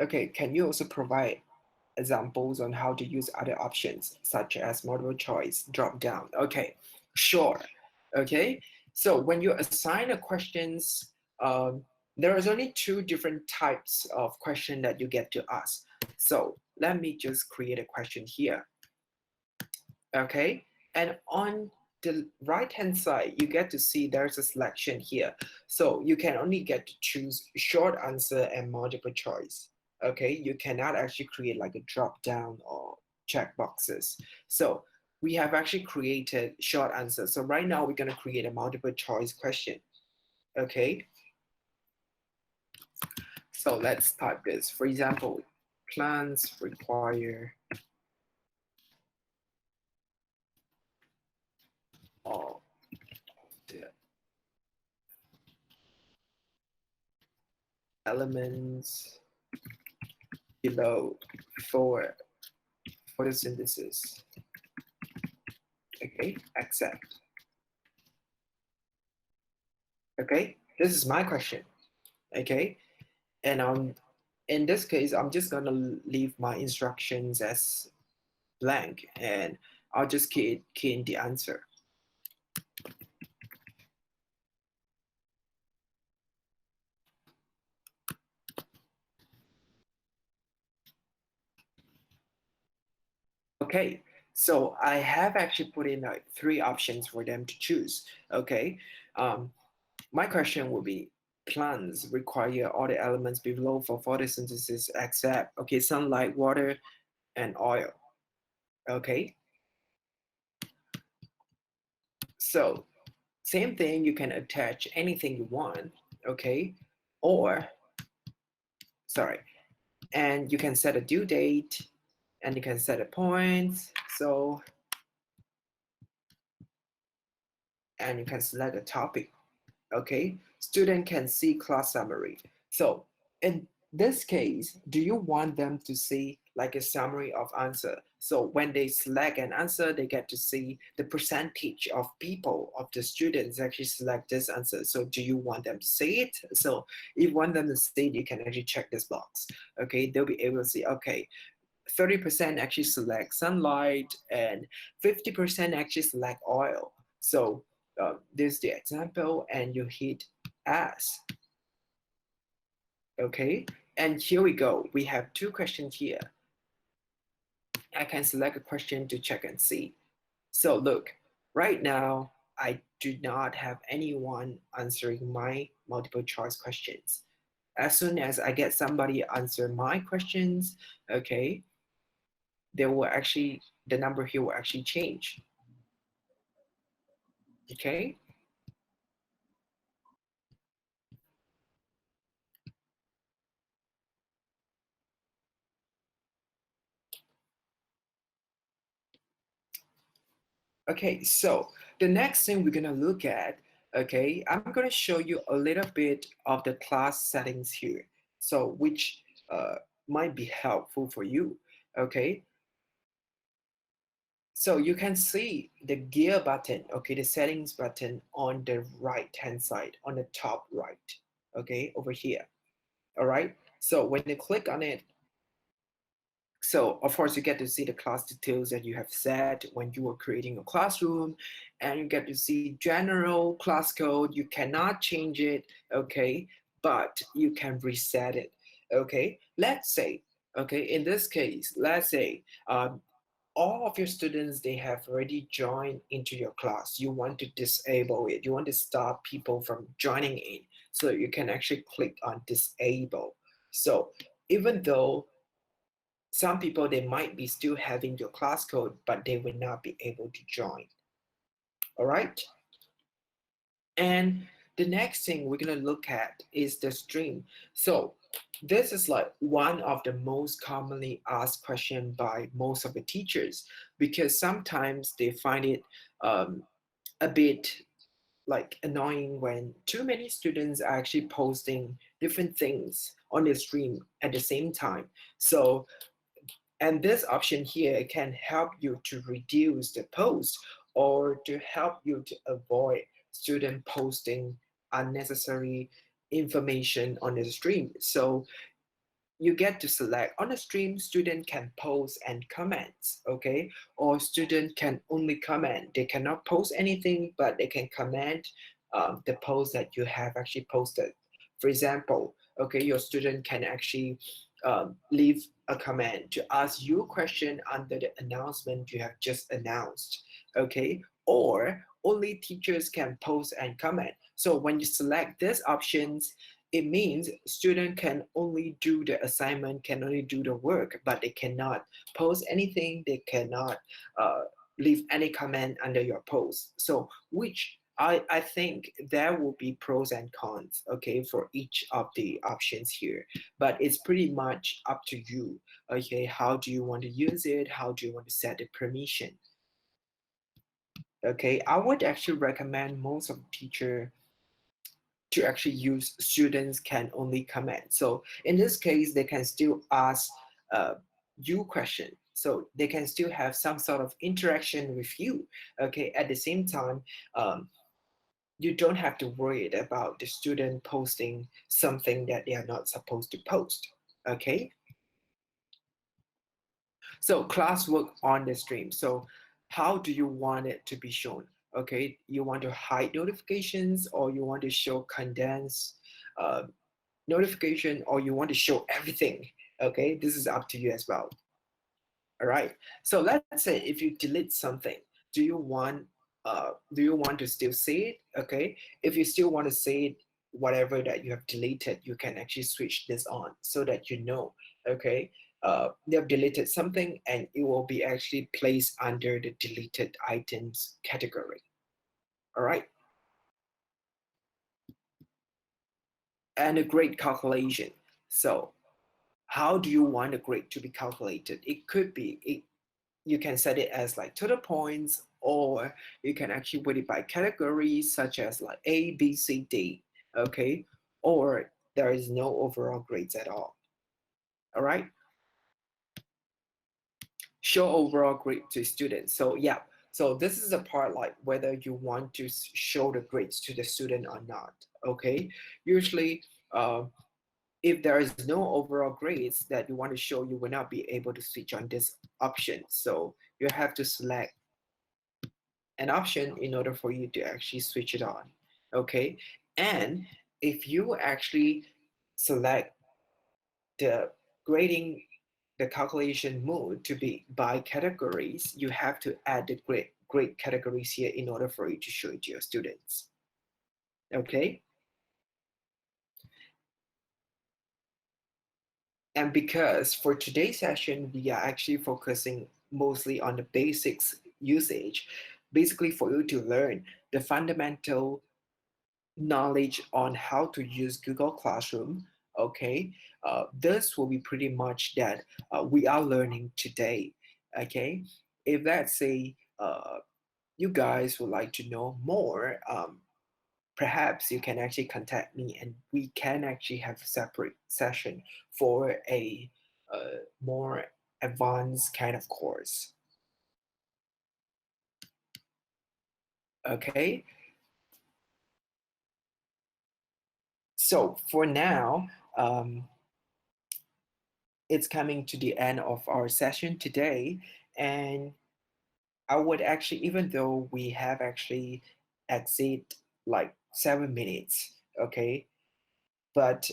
Speaker 1: Okay, can you also provide examples on how to use other options, such as multiple choice, drop down? Okay, sure. Okay, so when you assign a questions, there is only two different types of question that you get to ask. So let me just create a question here. Okay, and on the right hand side you get to see there's a selection here, so you can only get to choose short answer and multiple choice. Okay, you cannot actually create like a drop down or check boxes. So we have actually created short answer, so right now we're going to create a multiple choice question. Okay, so let's type this. For example, plants require all the elements below for photosynthesis. Okay, accept. Okay, this is my question. Okay, and in this case, I'm just gonna leave my instructions as blank, and I'll just key in the answer. Okay, so I have actually put in three options for them to choose. Okay, um, my question will be: plants require all the elements below for photosynthesis except sunlight, water, and oil. Okay, so same thing, you can attach anything you want. Okay, or sorry, and you can set a due date, and you can set a point. So, and you can select a topic. Okay, student can see class summary. So in this case, do you want them to see like a summary of answer? So when they select an answer, they get to see the percentage of people, of the students actually select this answer. So do you want them to see it? So if you want them to see it, you can actually check this box. Okay, they'll be able to see, okay, 30% actually select sunlight and 50% actually select oil. So this is the example, and you hit as. Okay, and here we go. We have two questions here. I can select a question to check and see. So look, right now, I do not have anyone answering my multiple choice questions. As soon as I get somebody answer my questions, okay, there will actually, the number here will actually change. Okay, okay, so the next thing we're gonna look at, okay, I'm gonna show you a little bit of the class settings here, so which uh, might be helpful for you, okay? So you can see the gear button, okay, the settings button on the right hand side, on the top right, okay, over here, all right? So when you click on it, so of course you get to see the class details that you have set when you were creating a classroom, and you get to see general class code. You cannot change it, okay, but you can reset it. Okay, let's say, okay, in this case, let's say all of your students, they have already joined into your class, you want to disable it, you want to stop people from joining in, so you can actually click on disable. So even though some people, they might be still having your class code, but they will not be able to join. All right. And the next thing we're going to look at is the stream. So this is like one of the most commonly asked question by most of the teachers, because sometimes they find it um, a bit like annoying when too many students are actually posting different things on the stream at the same time. So, and this option here can help you to reduce the post, or to help you to avoid student posting unnecessary information on the stream. So you get to select on the stream, student can post and comments, okay? Or student can only comment. They cannot post anything, but they can comment the post that you have actually posted. For example, okay, your student can actually leave a comment to ask you a question under the announcement you have just announced, okay? Or only teachers can post and comment. So when you select these options, it means student can only do the assignment, can only do the work, but they cannot post anything, they cannot uh, leave any comment under your post. So which I think there will be pros and cons, okay, for each of the options here, but it's pretty much up to you, okay? How do you want to use it? How do you want to set the permission? Okay, I would actually recommend most of the teacher to actually use students can only comment. So in this case, they can still ask uh, you question. So they can still have some sort of interaction with you. Okay, at the same time, um, you don't have to worry about the student posting something that they are not supposed to post. Okay, so classwork on the stream. So how do you want it to be shown? Okay, you want to hide notifications, or you want to show condensed uh, notification, or you want to show everything. Okay, this is up to you as well. All right, so let's say if you delete something, do you want do you want to still see it? Okay, if you still want to see it, whatever that you have deleted, you can actually switch this on so that you know, okay, you have deleted something and it will be actually placed under the deleted items category. All right, and a grade calculation. So how do you want the grade to be calculated? It could be you can set it as like total points, or you can actually put it by categories such as like A, B, C, D. Okay, or there is no overall grades at all. All right, show overall grade to students. So yeah, so this is the part like whether you want to show the grades to the student or not. Okay, usually if there is no overall grades that you want to show, you will not be able to switch on this option. So you have to select an option in order for you to actually switch it on. Okay, and if you actually select the grading, the calculation mode to be by categories, you have to add the grade categories here in order for you to show it to your students. Okay, and because for today's session we are actually focusing mostly on the basics usage, basically for you to learn the fundamental knowledge on how to use Google Classroom, okay, this will be pretty much that we are learning today, okay? If let's say you guys would like to know more, perhaps you can actually contact me and we can actually have a separate session for a more advanced kind of course, okay? So for now, um, it's coming to the end of our session today. And I would actually, even though we have actually exceed like 7 minutes, okay, but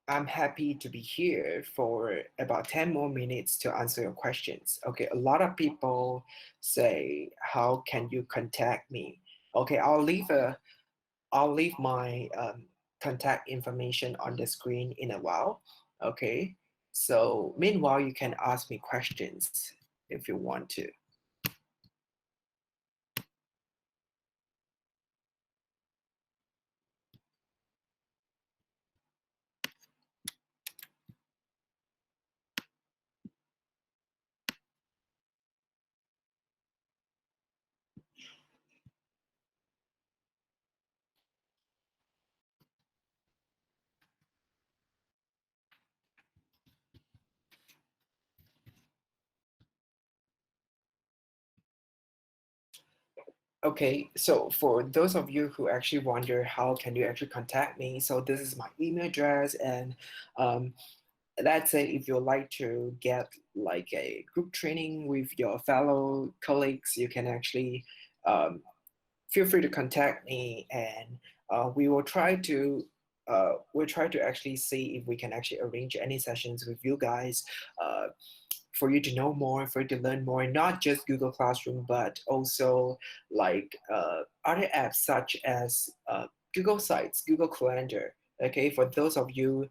Speaker 1: I'm happy to be here for about 10 more minutes to answer your questions. Okay, a lot of people say, how can you contact me? Okay, I'll leave my contact information on the screen in a while. Okay, so meanwhile, you can ask me questions if you want to. Okay, so for those of you who actually wonder how can you actually contact me, so this is my email address, and um, let's say if you'd like to get like a group training with your fellow colleagues, you can actually um, feel free to contact me, and we will try to we'll try to actually see if we can actually arrange any sessions with you guys, uh, for you to know more, for you to learn more, not just Google Classroom, but also like other apps such as Google Sites, Google Calendar. Okay, for those of you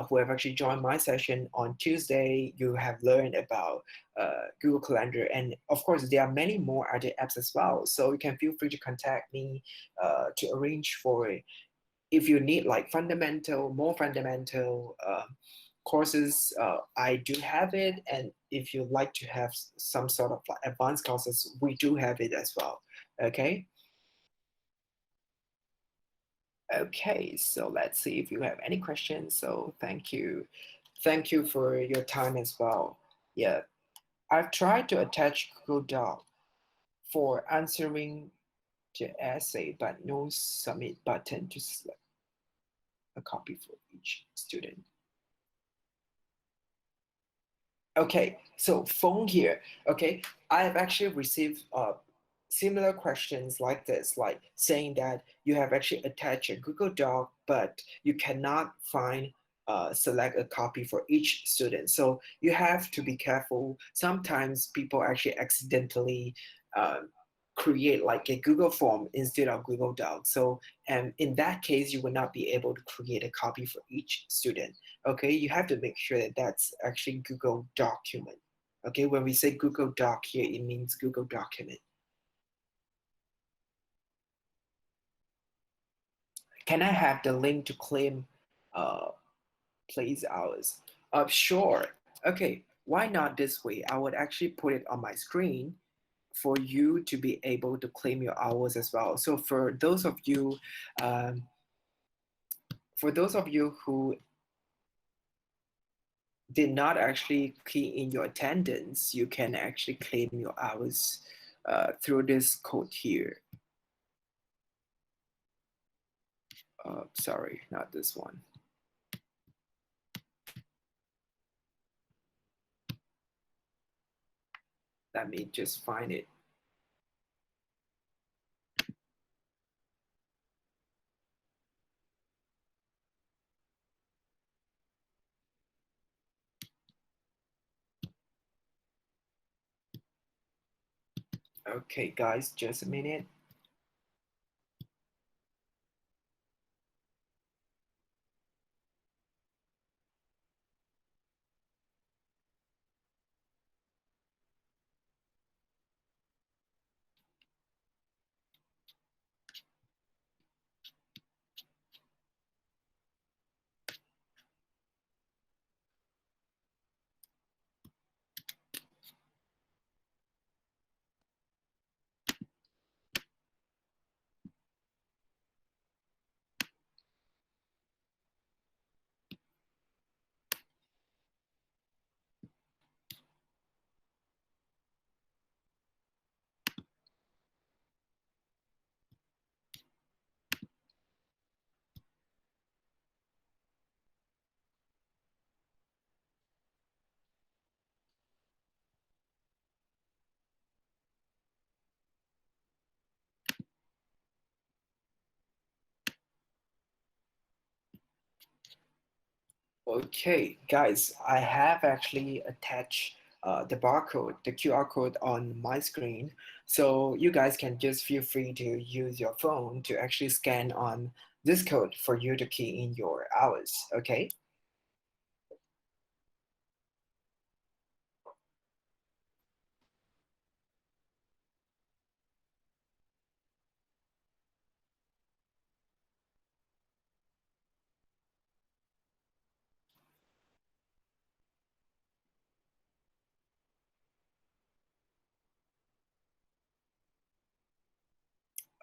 Speaker 1: who have actually joined my session on Tuesday, you have learned about Google Calendar, and of course, there are many more other apps as well. So you can feel free to contact me to arrange for if you need like more fundamental courses, I do have it. And if you'd like to have some sort of like advanced courses, we do have it as well. Okay. Okay. So let's see if you have any questions. So thank you. Thank you for your time as well. Yeah. I've tried to attach Google Doc for answering the essay, but no submit button to select a copy for each student. Okay, so phone here. Okay, I have actually received similar questions like this, like saying that you have actually attached a Google Doc, but you cannot find select a copy for each student. So you have to be careful. Sometimes people actually accidentally um, create like a Google form instead of Google Doc. So and in that case, you will not be able to create a copy for each student. Okay, you have to make sure that that's actually Google document. Okay, when we say Google Doc here, it means Google document. Can I have the link to claim uh, place hours? Sure. Okay, why not this way? I would actually put it on my screen for you to be able to claim your hours as well. So um, for those of you who did not actually key in your attendance, you can actually claim your hours through this code here. Sorry, not this one. Let me just find it. Okay, guys, just a minute. Okay, guys, I have actually attached the barcode, the QR code on my screen. So you guys can just feel free to use your phone to actually scan on this code for you to key in your hours. Okay?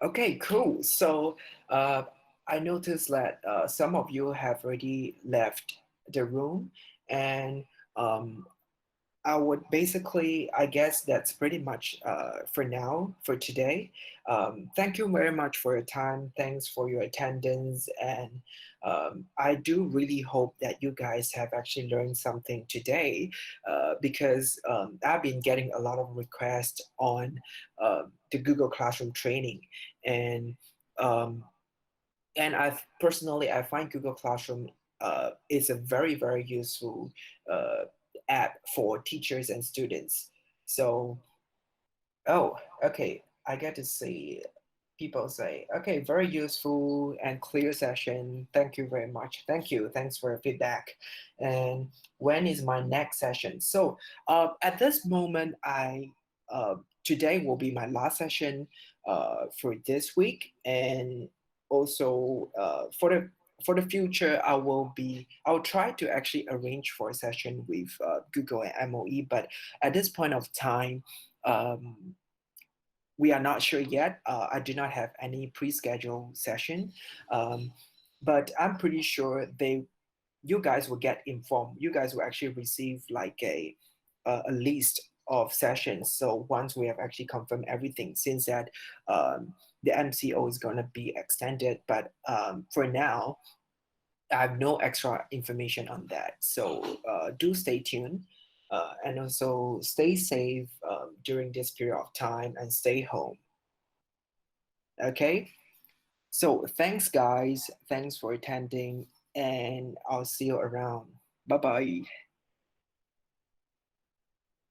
Speaker 1: Okay, cool. So uh, I noticed that some of you have already left the room, and um, I would basically, I guess that's pretty much for now, for today. Thank you very much for your time. Thanks for your attendance. And I do really hope that you guys have actually learned something today because I've been getting a lot of requests on the Google Classroom training. And um, I personally I find Google Classroom is a very useful uh, app for teachers and students. So oh, okay, I get to see people say, okay, very useful and clear session. Thank you very much. Thank you. Thanks for your feedback. And when is my next session? So at this moment, today will be my last session for this week, and also for the future, I'll try to actually arrange for a session with Google and MOE, but at this point of time. Um, we are not sure yet. I do not have any pre-scheduled session, um, but I'm pretty sure you guys will get informed. You guys will actually receive like a list of sessions. So once we have actually confirmed everything, since that the MCO is going to be extended, but for now, I have no extra information on that. So do stay tuned. And also stay safe during this period of time and stay home. Okay. So thanks, guys. Thanks for attending, and I'll see you around. Bye bye.